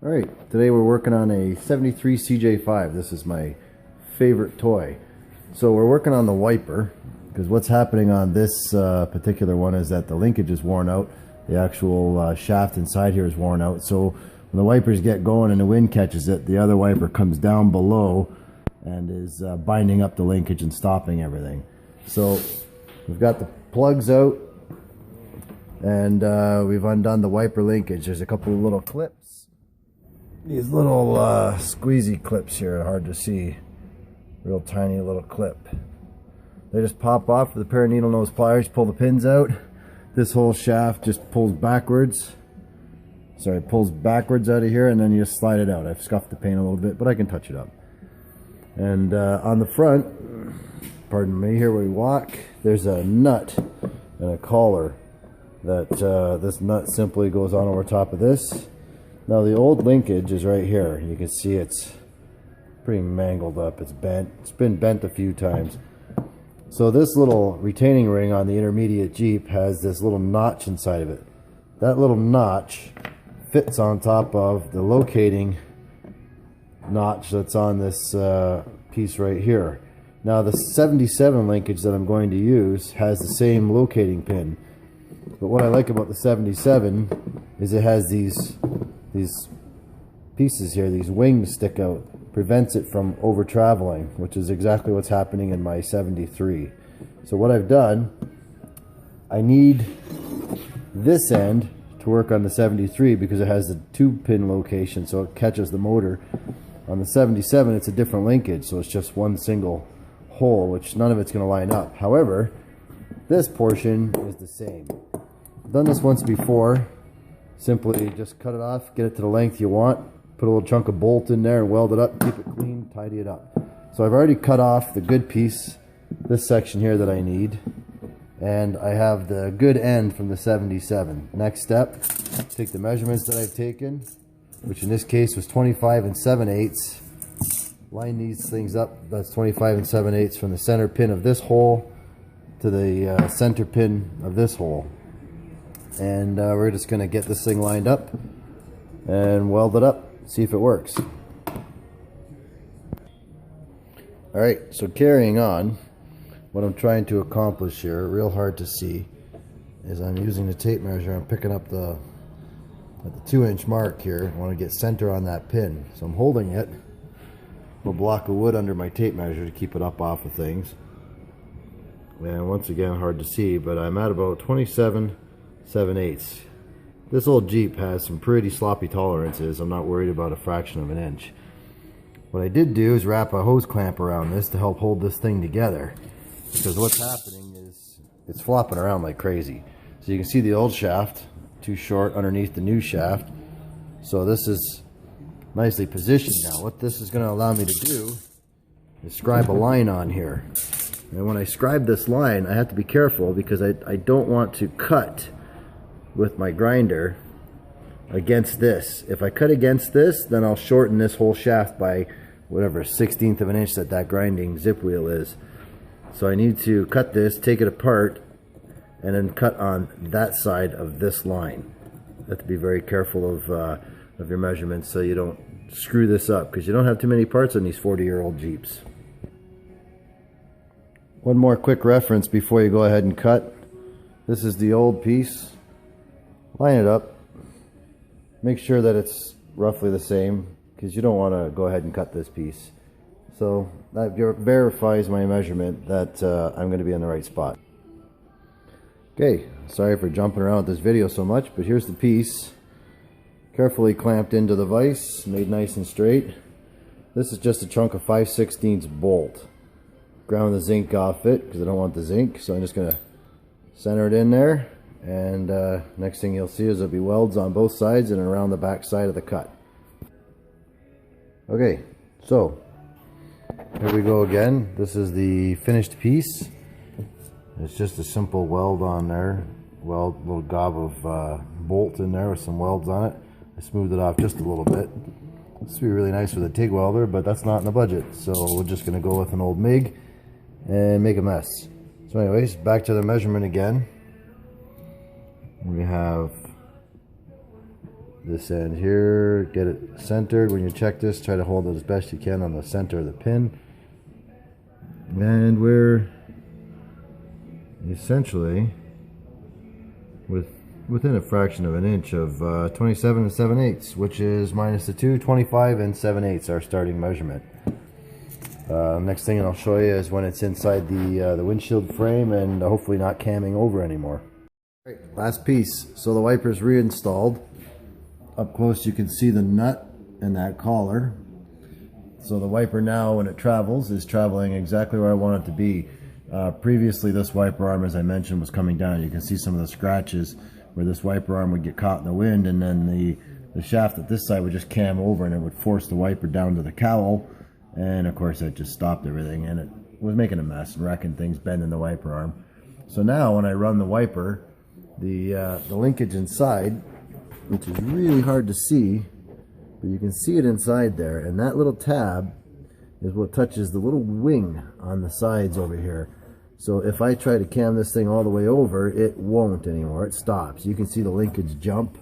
Alright, today we're working on a 73 CJ5. This is my favorite toy. So we're working on the wiper, because what's happening on this particular one is that the linkage is worn out. The actual shaft inside here is worn out. So when the wipers get going and the wind catches it, the other wiper comes down below and is binding up the linkage and stopping everything. So we've got the plugs out and we've undone the wiper linkage. There's a couple of little clips. These little squeezy clips here are hard to see. Real tiny little clip. They just pop off with a pair of needle nose pliers, pull the pins out. This whole shaft just pulls backwards. Sorry, pulls backwards out of here, and then you just slide it out. I've scuffed the paint a little bit, but I can touch it up. And on the front, pardon me, here we walk, there's a nut and a collar that this nut simply goes on over top of this. Now the old linkage is right here. You can see it's pretty mangled up. It's bent. It's been bent a few times. So this little retaining ring on the intermediate Jeep has this little notch inside of it. That little notch fits on top of the locating notch that's on this piece right here. Now the 77 linkage that I'm going to use has the same locating pin. But what I like about the 77 is it has these pieces here, these wings stick out, prevents it from over traveling, which is exactly what's happening in my 73. So what I've done, I need this end to work on the 73 because it has the tube pin location, so it catches the motor. On the 77 it's a different linkage, so it's just one single hole, which none of it's going to line up. However, this portion is the same. I've done this once before. Simply just cut it off, get it to the length you want, put a little chunk of bolt in there and weld it up, keep it clean, tidy it up. So I've already cut off the good piece, this section here that I need, and I have the good end from the 77. Next step, take the measurements that I've taken, which in this case was 25 7/8. Line these things up. That's 25 7/8 from the center pin of this hole to the center pin of this hole. And we're just going to get this thing lined up and weld it up, see if it works. Alright, so carrying on, what I'm trying to accomplish here, real hard to see, is I'm using the tape measure. I'm picking up at the 2-inch mark here. I want to get center on that pin. So I'm holding it, a block of wood under my tape measure to keep it up off of things. And once again, hard to see, but I'm at about 27 7/8. This old Jeep has some pretty sloppy tolerances. I'm not worried about a fraction of an inch. What I did do is wrap a hose clamp around this to help hold this thing together, because what's happening is it's flopping around like crazy. So you can see the old shaft too short underneath the new shaft. So this is nicely positioned now. What this is going to allow me to do is scribe a line on here. And when I scribe this line, I have to be careful because I don't want to cut with my grinder against this. If I cut against this, then I'll shorten this whole shaft by whatever 1/16 of an inch that grinding zip wheel is. So I need to cut this, take it apart, and then cut on that side of this line. You have to be very careful of your measurements so you don't screw this up, because you don't have too many parts on these 40-year-old Jeeps. One more quick reference before you go ahead and cut. This is the old piece. Line it up. Make sure that it's roughly the same, because you don't want to go ahead and cut this piece. So that verifies my measurement that I'm going to be in the right spot. Okay, sorry for jumping around with this video so much, but here's the piece. Carefully clamped into the vise, made nice and straight. This is just a chunk of 5/16 bolt. Ground the zinc off it because I don't want the zinc, so I'm just going to center it in there. And next thing you'll see is there'll be welds on both sides and around the back side of the cut. Okay, so here we go again. This is the finished piece. It's just a simple weld on there. Weld, little gob of bolt in there with some welds on it. I smoothed it off just a little bit. This would be really nice with a TIG welder, but that's not in the budget. So we're just going to go with an old MIG and make a mess. So anyways, back to the measurement again. We have this end here, get it centered. When you check this, try to hold it as best you can on the center of the pin. And we're essentially within a fraction of an inch of 27 7/8, which is minus the 2, 25 7/8 our starting measurement. Next thing I'll show you is when it's inside the windshield frame and hopefully not camming over anymore. Right, last piece. So the wiper's reinstalled. Up close you can see the nut and that collar. So the wiper now, when it travels, is traveling exactly where I want it to be. Previously this wiper arm, as I mentioned, was coming down. You can see some of the scratches where this wiper arm would get caught in the wind, and then the shaft at this side would just cam over and it would force the wiper down to the cowl. And of course that just stopped everything, and it was making a mess and wrecking things, bending the wiper arm. So now when I run the wiper, the linkage inside, which is really hard to see, but you can see it inside there, and that little tab is what touches the little wing on the sides over here. So if I try to cam this thing all the way over, it won't anymore. It stops. You can see the linkage jump,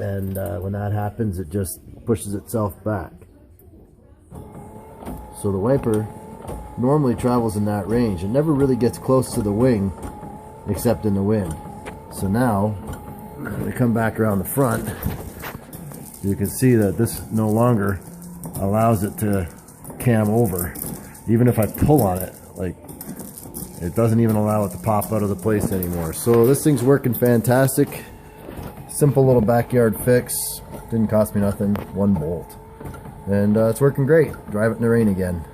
and when that happens, it just pushes itself back. So the wiper normally travels in that range. It never really gets close to the wing except in the wind. So now when I come back around the front, you can see that this no longer allows it to cam over. Even if I pull on it, like, it doesn't even allow it to pop out of the place anymore. So this thing's working fantastic. Simple little backyard fix. Didn't cost me nothing. 1 bolt. And it's working great. Drive it in the rain again.